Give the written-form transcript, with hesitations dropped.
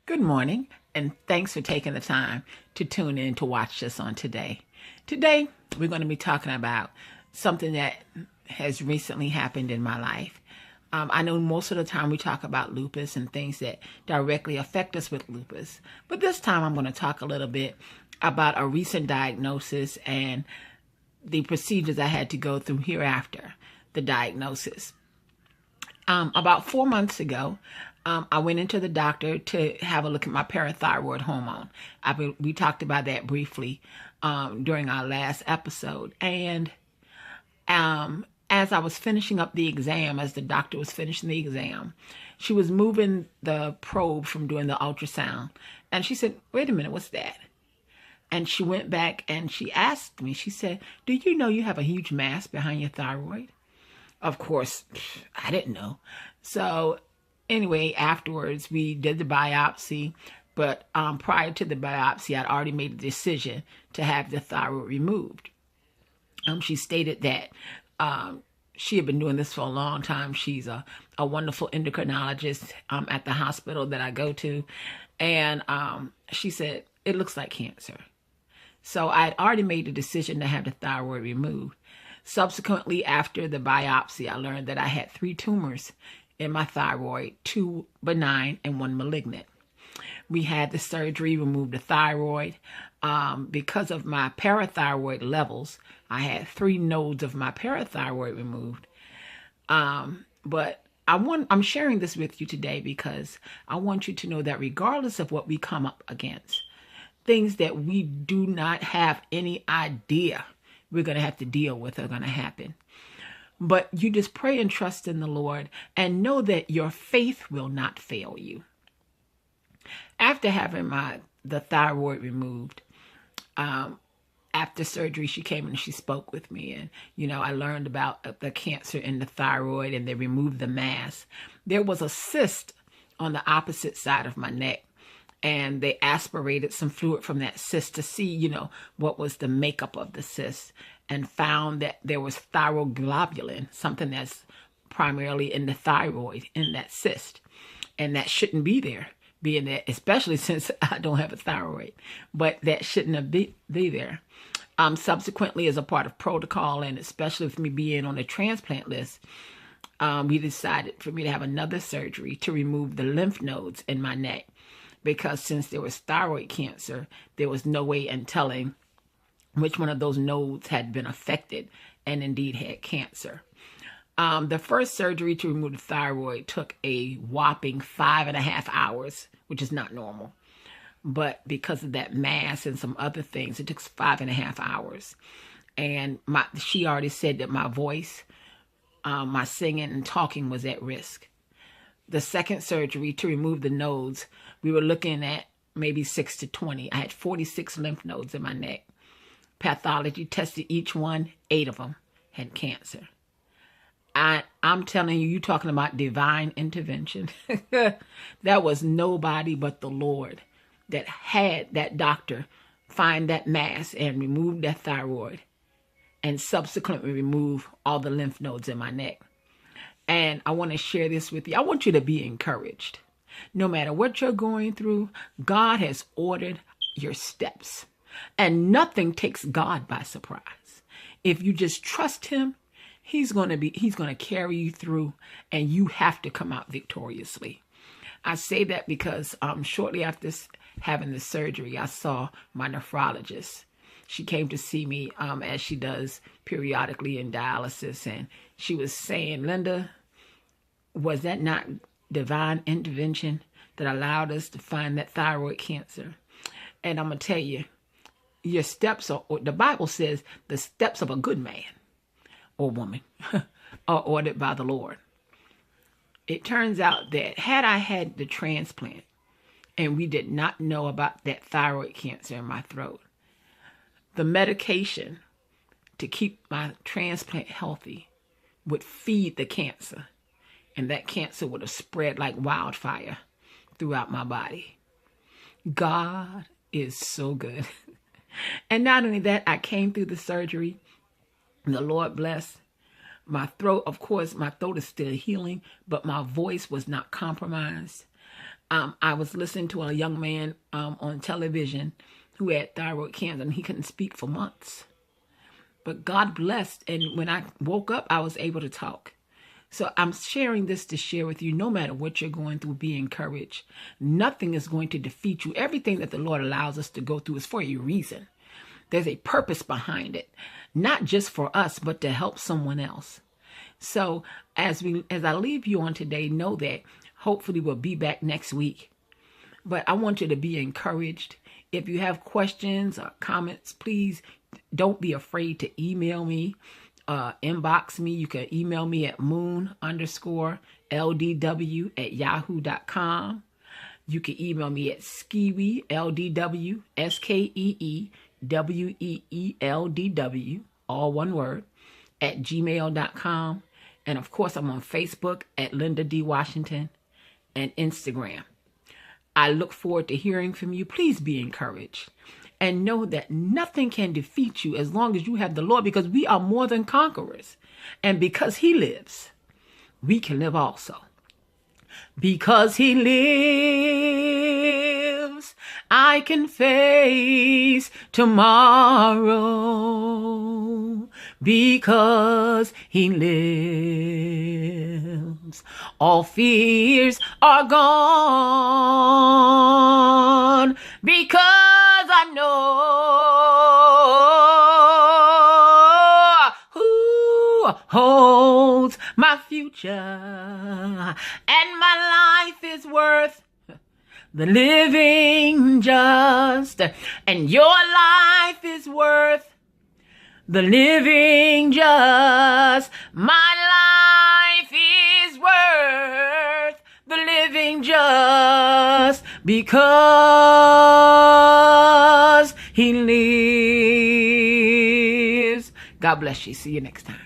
Good morning, and thanks for taking the time to tune in to watch us on today. Today, we're going to be talking about something that has recently happened in my life. I know most of the time we talk about lupus and things that directly affect us with lupus, but this time I'm going to talk a little bit about a recent diagnosis and the procedures I had to go through hereafter the diagnosis. About 4 months ago, I went into the doctor to have a look at my parathyroid hormone. We talked about that briefly during our last episode. And as I was finishing up the exam, as the doctor was finishing the exam, she was moving the probe from doing the ultrasound. And she said, "Wait a minute, what's that?" And she went back and she asked me, she said, "Do you know you have a huge mass behind your thyroid?" Of course, I didn't know. So anyway, afterwards, we did the biopsy. But prior to the biopsy, I'd already made the decision to have the thyroid removed. She stated that she had been doing this for a long time. She's a wonderful endocrinologist at the hospital that I go to. And she said, "It looks like cancer." So I'd already made the decision to have the thyroid removed. Subsequently, after the biopsy, I learned that I had 3 tumors in my thyroid, 2 benign and 1 malignant. We had the surgery, removed the thyroid. Because of my parathyroid levels, I had 3 nodes of my parathyroid removed. But I'm sharing this with you today because I want you to know that regardless of what we come up against, things that we do not have any idea we're going to have to deal with are going to happen. But you just pray and trust in the Lord and know that your faith will not fail you. After having the thyroid removed, after surgery, she came and she spoke with me. And, I learned about the cancer in the thyroid, and they removed the mass. There was a cyst on the opposite side of my neck. And they aspirated some fluid from that cyst to see, what was the makeup of the cyst, and found that there was thyroglobulin, something that's primarily in the thyroid in that cyst. And that shouldn't be there, being that, especially since I don't have a thyroid, but that shouldn't have be there. Subsequently, as a part of protocol, and especially with me being on the transplant list, we decided for me to have another surgery to remove the lymph nodes in my neck. Because since there was thyroid cancer, there was no way in telling which one of those nodes had been affected and indeed had cancer. The first surgery to remove the thyroid took a whopping 5.5 hours, which is not normal. But because of that mass and some other things, it took 5.5 hours. And she already said that my voice, my singing and talking was at risk. The second surgery to remove the nodes, we were looking at maybe 6 to 20. I had 46 lymph nodes in my neck. Pathology tested each one, 8 of them had cancer. I'm telling you, you're talking about divine intervention. That was nobody but the Lord that had that doctor find that mass and remove that thyroid and subsequently remove all the lymph nodes in my neck. And I want to share this with you. I want you to be encouraged. No matter what you're going through, God has ordered your steps. And nothing takes God by surprise. If you just trust him, he's going to carry you through, and you have to come out victoriously. I say that because shortly after having the surgery, I saw my nephrologist. She came to see me as she does periodically in dialysis, and she was saying, "Linda, was that not divine intervention that allowed us to find that thyroid cancer?" And I'm going to tell you, your steps the Bible says the steps of a good man or woman are ordered by the Lord. It turns out that had I had the transplant and we did not know about that thyroid cancer in my throat, the medication to keep my transplant healthy would feed the cancer. And that cancer would have spread like wildfire throughout my body. God is so good. And not only that, I came through the surgery. And the Lord bless. My throat, of course, my throat is still healing, but my voice was not compromised. I was listening to a young man on television who had thyroid cancer, and he couldn't speak for months. But God blessed, and when I woke up, I was able to talk. So I'm sharing this to share with you, no matter what you're going through, be encouraged. Nothing is going to defeat you. Everything that the Lord allows us to go through is for a reason. There's a purpose behind it, not just for us, but to help someone else. So as I leave you on today, know that hopefully we'll be back next week. But I want you to be encouraged. If you have questions or comments, please don't be afraid to email me, inbox me. You can email me at moon_ldw@yahoo.com. You can email me at skeeweeldw, SKEEWEELDW, all one word, at gmail.com. And of course, I'm on Facebook at Linda D. Washington and Instagram. I look forward to hearing from you. Please be encouraged and know that nothing can defeat you as long as you have the Lord, because we are more than conquerors. And because he lives, we can live also. Because he lives, I can face tomorrow. Because he lives, all fears are gone. Because I know who holds my future, and my life is worth the living just, and your life is worth the living just. My life is worth the living just, because he lives. God bless you. See you next time.